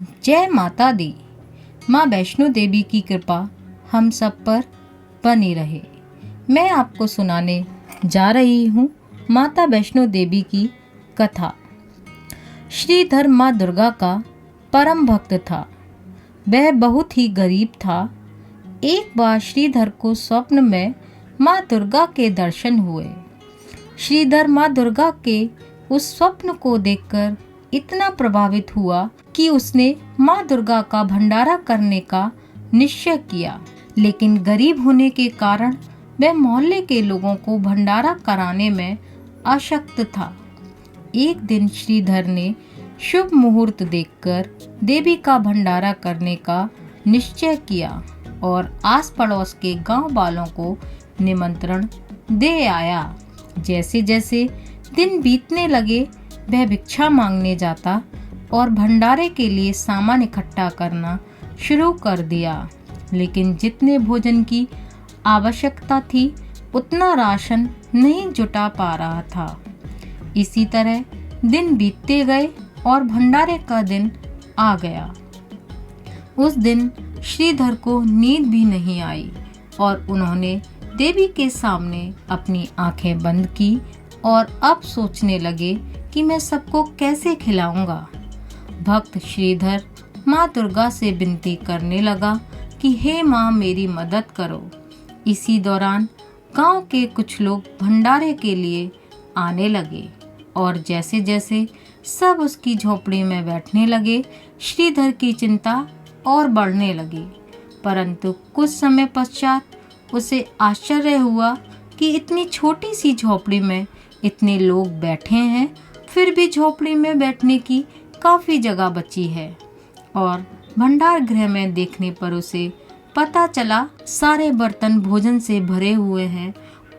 जय माता दी। माँ वैष्णो देवी की कृपा हम सब पर बनी रहे। मैं आपको सुनाने जा रही हूँ माता वैष्णो देवी की कथा। श्रीधर माँ दुर्गा का परम भक्त था। वह बहुत ही गरीब था। एक बार श्रीधर को स्वप्न में माँ दुर्गा के दर्शन हुए। श्रीधर माँ दुर्गा के उस स्वप्न को देखकर इतना प्रभावित हुआ कि उसने माँ दुर्गा का भंडारा करने का निश्चय किया, लेकिन गरीब होने के कारण वह मोहल्ले के लोगों को भंडारा कराने में अशक्त था। एक दिन श्रीधर ने शुभ मुहूर्त देखकर देवी का भंडारा करने का निश्चय किया और आस पड़ोस के गांव वालों को निमंत्रण दे आया। जैसे जैसे दिन बीतने लगे वह भिक्षा मांगने जाता और भंडारे के लिए सामान इकट्ठा करना शुरू कर दिया, लेकिन जितने भोजन की आवश्यकता थी उतना राशन नहीं जुटा पा रहा था। इसी तरह दिन बीतते गए और भंडारे का दिन आ गया। उस दिन श्रीधर को नींद भी नहीं आई और उन्होंने देवी के सामने अपनी आंखें बंद की और अब सोचने लगे कि मैं सबको कैसे खिलाऊंगा। भक्त श्रीधर माँ दुर्गा से विनती करने लगा कि हे माँ, मेरी मदद करो। इसी दौरान गांव के कुछ लोग भंडारे के लिए आने लगे और जैसे जैसे सब उसकी झोपड़ी में बैठने लगे, श्रीधर की चिंता और बढ़ने लगी। परंतु कुछ समय पश्चात उसे आश्चर्य हुआ कि इतनी छोटी सी झोपड़ी में इतने लोग बैठे हैं, फिर भी झोपड़ी में बैठने की काफ़ी जगह बची है। और भंडार गृह में देखने पर उसे पता चला सारे बर्तन भोजन से भरे हुए हैं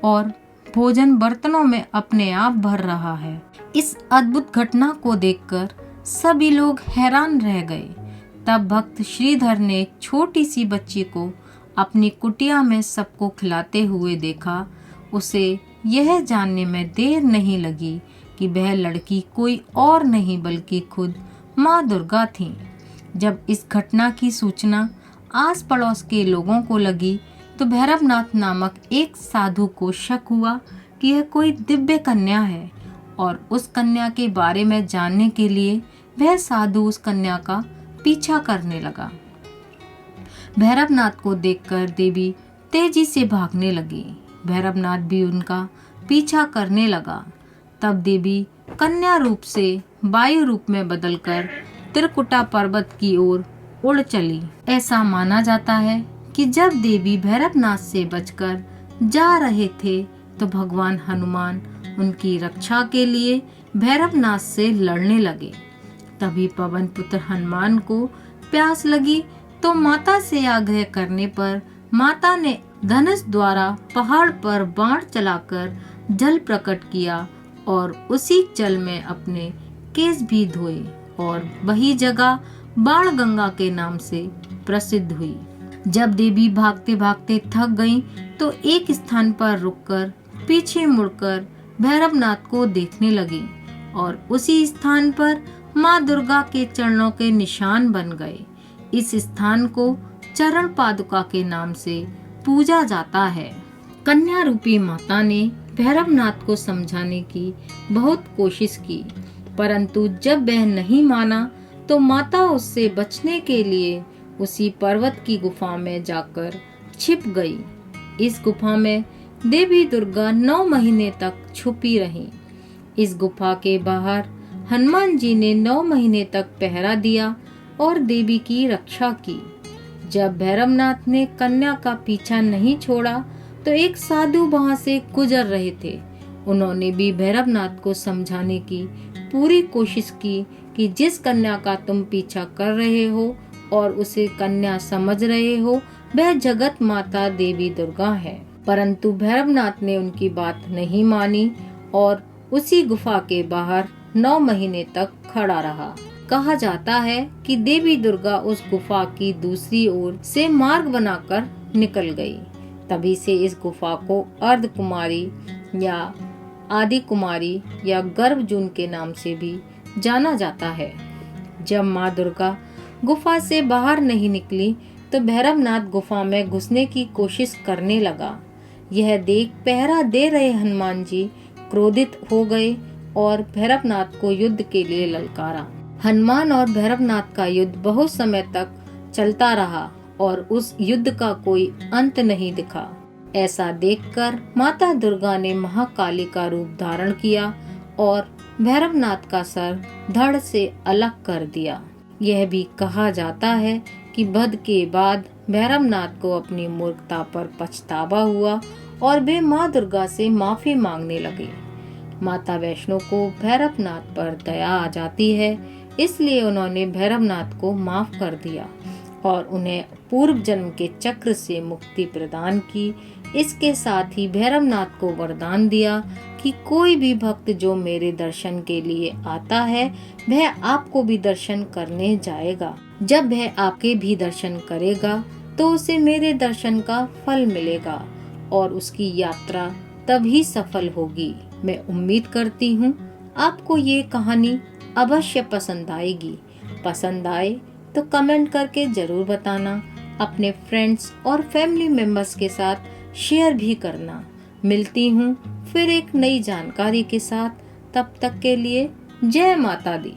और भोजन बर्तनों में अपने आप भर रहा है। इस अद्भुत घटना को देखकर सभी लोग हैरान रह गए। तब भक्त श्रीधर ने एक छोटी सी बच्ची को अपनी कुटिया में सबको खिलाते हुए देखा। उसे यह जानने में देर नहीं लगी कि वह लड़की कोई और नहीं बल्कि खुद माँ दुर्गा थी। जब इस घटना की सूचना आस पड़ोस के लोगों को लगी तो भैरवनाथ नामक एक साधु को शक हुआ कि यह कोई दिव्य कन्या है और उस कन्या के बारे में जानने के लिए वह साधु उस कन्या का पीछा करने लगा। भैरवनाथ को देखकर देवी तेजी से भागने लगी। भैरवनाथ भी उनका पीछा करने लगा। तब देवी कन्या रूप से वायु रूप में बदलकर त्रिकुटा पर्वत की ओर उड़ चली। ऐसा माना जाता है कि जब देवी भैरवनाथ से बचकर जा रहे थे तो भगवान हनुमान उनकी रक्षा के लिए भैरवनाथ से लड़ने लगे। तभी पवन पुत्र हनुमान को प्यास लगी तो माता से आग्रह करने पर माता ने धनुष द्वारा पहाड़ पर बाण चलाकर जल प्रकट किया और उसी जल में अपने केस भी धोए और वही जगह बाण गंगा के नाम से प्रसिद्ध हुई। जब देवी भागते भागते थक गईं तो एक स्थान पर रुककर पीछे मुड़कर भैरवनाथ को देखने लगी और उसी स्थान पर माँ दुर्गा के चरणों के निशान बन गए। इस स्थान को चरण पादुका के नाम से पूजा जाता है। कन्या रूपी माता ने भैरवनाथ को समझाने की बहुत कोशिश की, परंतु जब वह नहीं माना तो माता उससे बचने के लिए उसी पर्वत की गुफा में जाकर छिप गई। इस गुफा में देवी दुर्गा 9 महीने तक छुपी रही। इस गुफा के बाहर हनुमान जी ने 9 महीने तक पहरा दिया और देवी की रक्षा की। जब भैरवनाथ ने कन्या का पीछा नहीं छोड़ा तो एक साधु वहां से गुजर रहे थे। उन्होंने भी भैरवनाथ को समझाने की पूरी कोशिश की कि जिस कन्या का तुम पीछा कर रहे हो और उसे कन्या समझ रहे हो वह जगत माता देवी दुर्गा है। परंतु भैरवनाथ ने उनकी बात नहीं मानी और उसी गुफा के बाहर 9 महीने तक खड़ा रहा। कहा जाता है कि देवी दुर्गा उस गुफा की दूसरी ओर से मार्ग बनाकर निकल गई। तभी से इस गुफा को अर्ध कुमारी या आदि कुमारी या गर्भजून के नाम से भी जाना जाता है। जब माँ दुर्गा गुफा से बाहर नहीं निकली तो भैरवनाथ गुफा में घुसने की कोशिश करने लगा। यह देख पहरा दे रहे हनुमान जी क्रोधित हो गए और भैरवनाथ को युद्ध के लिए ललकारा। हनुमान और भैरवनाथ का युद्ध बहुत समय तक चलता रहा और उस युद्ध का कोई अंत नहीं दिखा। ऐसा देखकर माता दुर्गा ने महाकाली का रूप धारण किया और भैरवनाथ का सर धड़ से अलग कर दिया। यह भी कहा जाता है कि वध के बाद भैरवनाथ को अपनी मूर्खता पर पछतावा हुआ और वे माँ दुर्गा से माफी मांगने लगे। माता वैष्णो को भैरवनाथ पर दया आ जाती है, इसलिए उन्होंने भैरवनाथ को माफ कर दिया और उन्हें पूर्व जन्म के चक्र से मुक्ति प्रदान की। इसके साथ ही भैरवनाथ को वरदान दिया कि कोई भी भक्त जो मेरे दर्शन के लिए आता है वह आपको भी दर्शन करने जाएगा। जब वह आपके भी दर्शन करेगा तो उसे मेरे दर्शन का फल मिलेगा और उसकी यात्रा तभी सफल होगी। मैं उम्मीद करती हूँ आपको ये कहानी अवश्य पसंद आएगी। पसंद आए तो कमेंट करके जरूर बताना। अपने फ्रेंड्स और फैमिली मेंबर्स के साथ शेयर भी करना। मिलती हूँ फिर एक नई जानकारी के साथ। तब तक के लिए जय माता दी।